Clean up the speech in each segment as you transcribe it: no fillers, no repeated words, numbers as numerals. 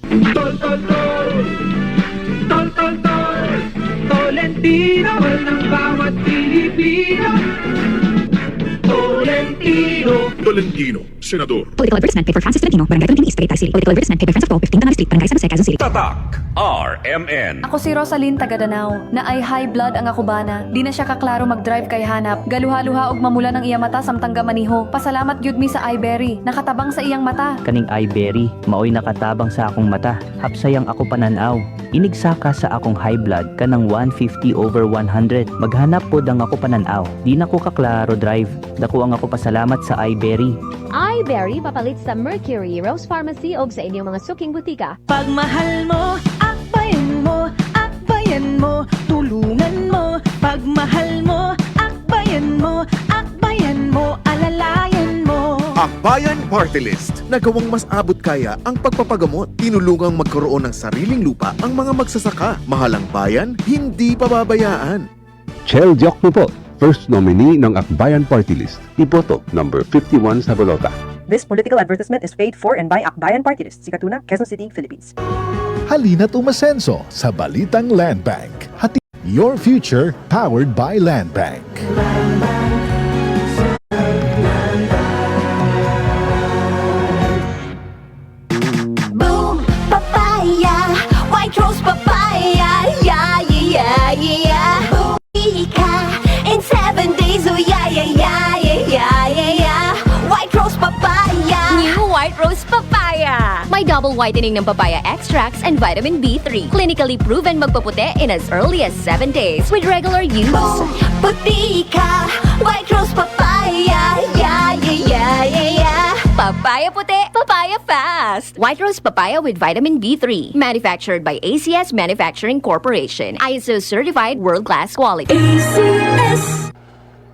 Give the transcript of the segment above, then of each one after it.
Tol, tol, tol! Tol, tol, tol! Tolentino ng bawat Pilipino! Tolentino! Tolentino, Senador. Political advertisement paid for Francis Tolentino, Barangay Tolentino East, Tagaytay City. Political advertisement paid by Friends of Paul, 15 Tanana Street, Barangay San Jose, Quezon City. Tatak RMN. Ako si Rosalyn Tagadanaw, na ay high blood ang akubana. Di na siya kaklaro mag-drive kay hanap. Galuha-luha og mamula ng iya mata samtang gamaniho. Pasalamat gyud mi sa iBerry, nakatabang sa iyang mata. Kaning iBerry, maoy nakatabang sa akong mata. Hapsayang ako pananaw. Inigsaka sa akong high blood kanang 150/100. Maghanap pod ang ako pananaw. Di na ko kaklaro drive. Dako ang ako pasalamat sa iBerry. iBerry papalit sa Mercury, Rose Pharmacy o sa inyong mga suking butika. Pagmahal mo, akbayan mo, tulungan mo. Pagmahal mo, akbayan mo, alalayan mo. Akbayan Party List. Nagawang mas abot kaya ang pagpapagamot. Tinulungang magkaroon ng sariling lupa ang mga magsasaka. Mahalang bayan, hindi pababayaan. Chel Diokno po, first nominee ng Akbayan Party List. Iboto number 51 sa bolota. This political advertisement is paid for and by Akbayan Party List, Sikatuna, Quezon City, Philippines. Halina't umasenso sa Balitang Land Bank. Hati your future powered by Land Bank. Boom, papaya, white rose papaya, yeah, yeah, yeah. Boom, ika, in 7 days, oh yeah, yeah, yeah, yeah, yeah, yeah. White rose papaya. New White Rose Papaya! May double whitening ng papaya extracts and vitamin B3. Clinically proven magpaputi in as early as 7 days with regular use. Boom, puti ka, white rose papaya, yeah, yeah, yeah, yeah, yeah. Papaya puti, papaya fast! White Rose Papaya with vitamin B3. Manufactured by ACS Manufacturing Corporation. ISO certified world-class quality. ACS.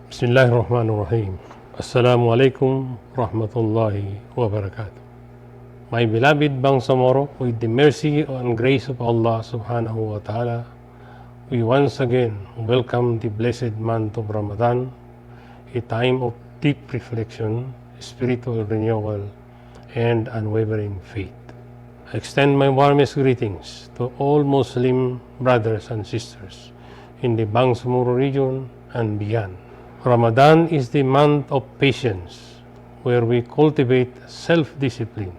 Bismillahirrahmanirrahim. Assalamualaikum warahmatullahi wabarakatuh. My beloved Bangsamoro, with the mercy and grace of Allah subhanahu wa ta'ala, we once again welcome the blessed month of Ramadan, a time of deep reflection, spiritual renewal, and unwavering faith. I extend my warmest greetings to all Muslim brothers and sisters in the Bangsamoro region and beyond. Ramadan is the month of patience, where we cultivate self-discipline,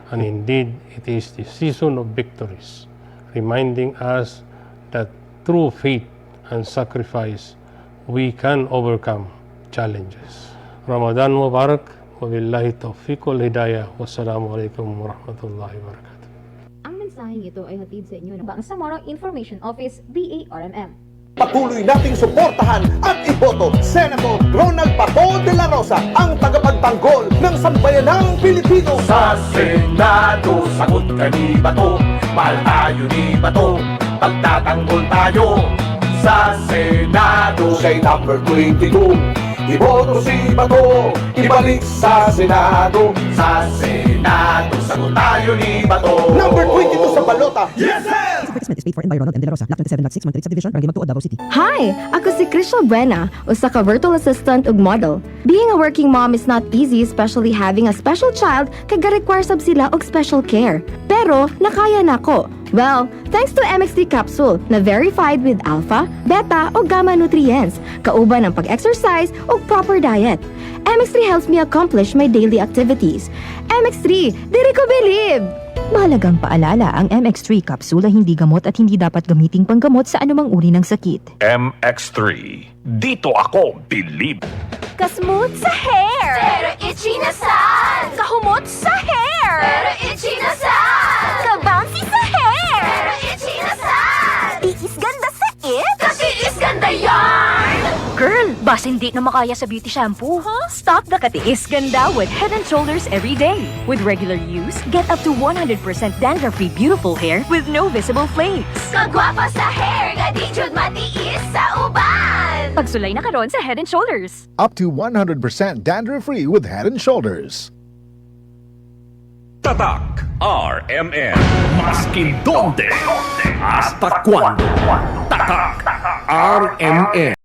and indeed it is the season of victories, reminding us that through faith and sacrifice we can overcome challenges. Ramadan Mubarak, wabillahi taufiq wal hidayah, wassalamu alaikum warahmatullahi wabarakatuh. Ang mensaheng ito ay hatid sa inyo ng Bangsamoro Information Office, BARMM. Patuloy nating suportahan at iboto Senator Ronald Bato de la Rosa, ang tagapagtanggol ng sambayanang Pilipino. Sa Senado, sagot ka ni Bato. Mahal tayo ni Bato. Pagtatanggol tayo sa Senado. Siya'y number 22. Iboto si Bato, ibalik sa Senado. Sa Senado, sagot tayo ni Bato. Number 22 sa balota. Yes, sir! This advertisement is paid for and by Ronald M. De La Rosa, Block 27, Lot 6, Monterey Subdivision, Barangay Magtuod, Davao City. Hi! Ako si Crystal Buena, usa ka virtual assistant ug model. Being a working mom is not easy, especially having a special child kay ga-require sab sila og special care. Pero nakaya nako. Well, thanks to MX3 capsule na verified with alpha, beta o gamma nutrients, kauban ng pag-exercise o proper diet. MX3 helps me accomplish my daily activities. MX3, diri ko believe! Mahalagang paalala, ang MX3 kapsula hindi gamot at hindi dapat gamiting panggamot sa anumang uri ng sakit. MX3. Dito ako believe. Kasmooth sa hair! Pero itchy na sad. Kahumot sa hair! Pero itchy na sad. Kabouncy sa hair! Pero itchy na sad. Tiis ganda sa it! Kasi is ganda yarn. Girl, bas hindi na makaya sa beauty shampoo. Stop the katiis ganda with Head and Shoulders every day. With regular use, get up to 100% dandruff-free beautiful hair with no visible flakes. Kagwapa sa hair, gadi jud matiis sa uban. Pagsulay na karon sa Head and Shoulders. Up to 100% dandruff-free with Head and Shoulders. Tatak RMN. Maskin donde, hasta cuando. Tatak RMN.